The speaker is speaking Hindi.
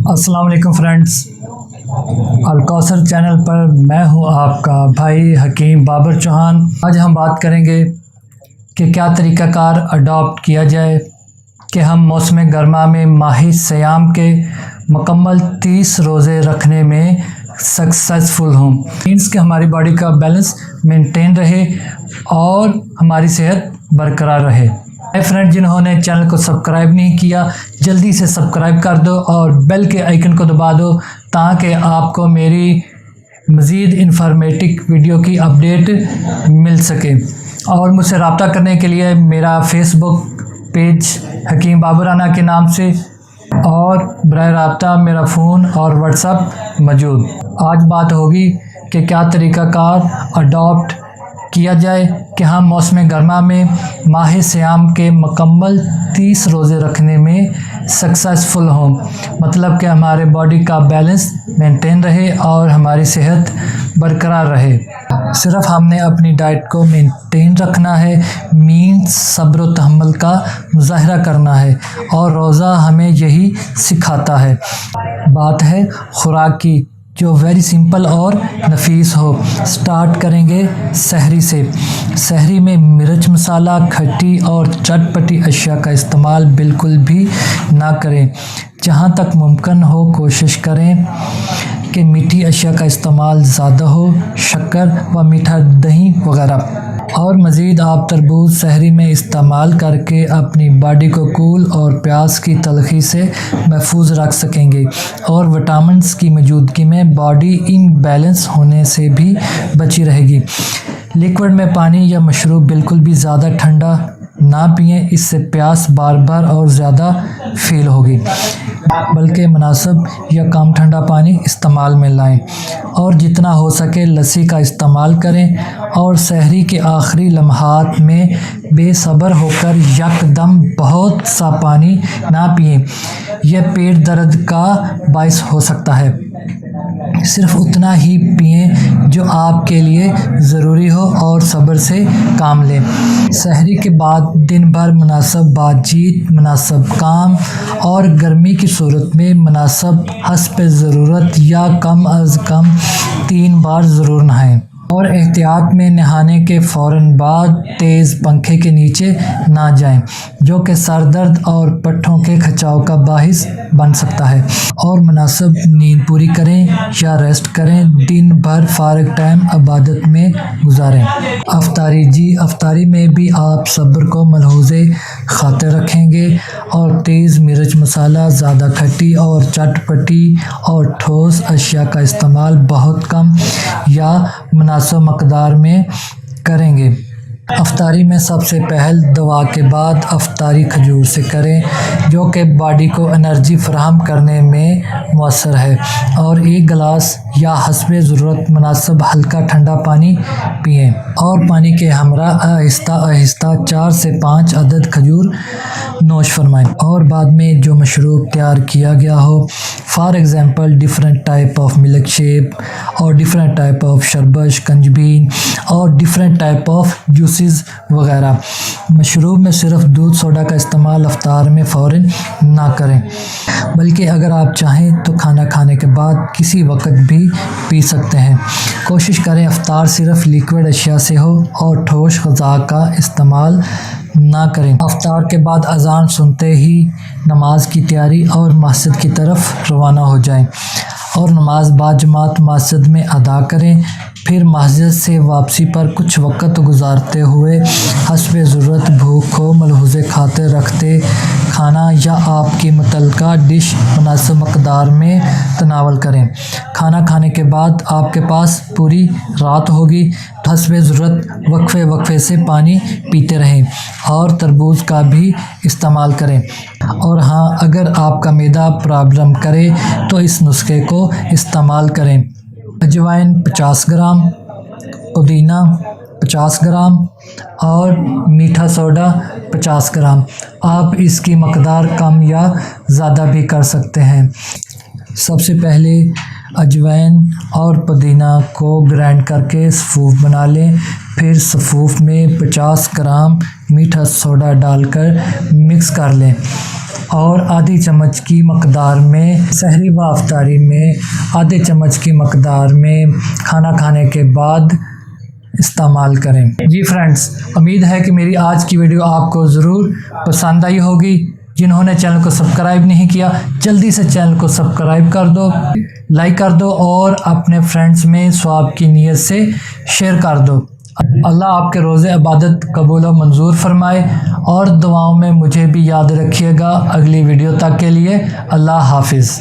अस्सलाम वालेकुम फ्रेंड्स, अलकौसर चैनल पर मैं हूं आपका भाई हकीम बाबर चौहान। आज हम बात करेंगे कि क्या तरीक़ाकार अडॉप्ट किया जाए कि हम मौसम गर्मा में माही सियाम के मुकम्मल 30 रोज़े रखने में सक्सेसफुल हों। मीन्स कि हमारी बॉडी का बैलेंस मेंटेन रहे और हमारी सेहत बरकरार रहे। फ्रेंड, जिन्होंने चैनल को सब्सक्राइब नहीं किया जल्दी से सब्सक्राइब कर दो और बेल के आइकन को दबा दो ताकि आपको मेरी मज़ीद इन्फॉर्मेटिव वीडियो की अपडेट मिल सके। और मुझसे रब्ता करने के लिए मेरा फेसबुक पेज हकीम बाबराना के नाम से और बराह राब्ता मेरा फ़ोन और व्हाट्सएप मौजूद। आज बात होगी कि क्या तरीक़ाकार अडॉप्ट किया जाए कि हम मौसम गर्मा में माह सियाम के मुकम्मल 30 रोज़े रखने में सक्सेसफुल हों। मतलब कि हमारे बॉडी का बैलेंस मेंटेन रहे और हमारी सेहत बरकरार रहे। सिर्फ हमने अपनी डाइट को मेंटेन रखना है, मीन्स सब्र व तहम्मुल का मुज़ाहरा करना है और रोज़ा हमें यही सिखाता है। बात है खुराक की जो वेरी सिंपल और नफीस हो। स्टार्ट करेंगे सहरी से। सहरी में मिर्च मसाला, खट्टी और चटपटी अशिया का इस्तेमाल बिल्कुल भी ना करें। जहाँ तक मुमकिन हो कोशिश करें कि मीठी अशिया का इस्तेमाल ज़्यादा हो, शक्कर व मीठा दही वगैरह। और मज़ीद आप तरबूज सहरी में इस्तेमाल करके अपनी बॉडी को कूल और प्यास की तलखी से महफूज रख सकेंगे और विटामिन्स की मौजूदगी में बॉडी इम्बैलेंस होने से भी बची रहेगी। लिक्विड में पानी या मशरूब बिल्कुल भी ज़्यादा ठंडा ना पिएं, इससे प्यास बार बार और ज़्यादा फील होगी, बल्कि मुनासिब या कम ठंडा पानी इस्तेमाल में लाएं। और जितना हो सके लस्सी का इस्तेमाल करें और सहरी के आखिरी लम्हात में बेसब्र होकर यकदम बहुत सा पानी ना पिएं, यह पेट दर्द का बायस हो सकता है। सिर्फ उतना ही पिएं जो आपके लिए ज़रूरी हो और सब्र से काम लें। सहरी के बाद दिन भर मुनासिब बातचीत, मुनासिब काम और गर्मी की सूरत में मुनासिब हस्ब ज़रूरत या कम अज़ कम 3 बार ज़रूर नहाएं। और एहतियात में नहाने के फ़ौरन बाद तेज़ पंखे के नीचे ना जाएं, जो कि सर दर्द और पट्ठों के खिंचाव का बाहिस बन सकता है। और मुनासिब नींद पूरी करें या रेस्ट करें। दिन भर फारग टाइम इबादत में गुजारें। अफ्तारी में भी आप सब्र को मलहूज़े खातिर रखेंगे और तेज़ मिर्च मसाला, ज़्यादा खट्टी और चटपटी और ठोस अशिया का इस्तेमाल बहुत कम या मुनासिब मकदार में करेंगे। अफ्तारी में सबसे पहल दवा के बाद अफ्तारी खजूर से करें, जो कि बॉडी को एनर्जी फराहम करने में मौसर है। और 1 गिलास या हस्बे ज़रूरत मुनासिब हल्का ठंडा पानी पिएं और पानी के हमरा आहिस्ता आहिस्ता 4 से 5 अदद खजूर नोश फरमाएं। और बाद में जो मशरूब तैयार किया गया हो, for example different type of milk shake और डिफरेंट टाइप ऑफ शरबत, कंजबीन और डिफरेंट टाइप ऑफ जूसेस वगैरह। मशरूब में सिर्फ दूध सोडा का इस्तेमाल अफ्तार में फ़ौरन ना करें, बल्कि अगर आप चाहें तो खाना खाने के बाद किसी वक्त भी पी सकते हैं। कोशिश करें अफ्तार सिर्फ लिक्विड अशिया से हो और ठोस ग़िज़ा का इस्तेमाल ना करें। अफ्तार के बाद अज़ान सुनते ही नमाज की तैयारी और मस्जिद की तरफ रवाना हो जाएं और नमाज बाजमात मस्जिद में अदा करें। फिर मस्जिद से वापसी पर कुछ वक़्त गुजारते हुए हस्बे ज़रूरत भूख को मलहूज़े खातिर रखते खाना या आपकी मुतल्लका डिश मुनासिब मकदार में तनावल करें। खाना खाने के बाद आपके पास पूरी रात होगी, तो हस्बे ज़रूरत वक्फे से पानी पीते रहें और तरबूज का भी इस्तेमाल करें। और हाँ, अगर आपका मैदा प्रॉब्लम करे तो इस नुस्खे को इस्तेमाल करें। अजवाइन 50 ग्राम, पुदीना 50 ग्राम और मीठा सोडा 50 ग्राम। आप इसकी मकदार कम या ज़्यादा भी कर सकते हैं। सबसे पहले अजवाइन और पुदीना को ग्राइंड करके सफ़ूफ बना लें। फिर सफ़ूफ में 50 ग्राम मीठा सोडा डालकर मिक्स कर लें और आधी चम्मच की मकदार में सहरी व अफ्तारी में आधे चम्मच की मकदार में खाना खाने के बाद इस्तेमाल करें। जी फ्रेंड्स, उम्मीद है कि मेरी आज की वीडियो आपको ज़रूर पसंद आई होगी। जिन्होंने चैनल को सब्सक्राइब नहीं किया, जल्दी से चैनल को सब्सक्राइब कर दो, लाइक कर दो और अपने फ्रेंड्स में सवाब की नीयत से शेयर कर दो। अल्लाह आपके रोज़े इबादत कबूल और मंजूर फरमाए और दुआओं में मुझे भी याद रखिएगा। अगली वीडियो तक के लिए अल्लाह हाफिज़।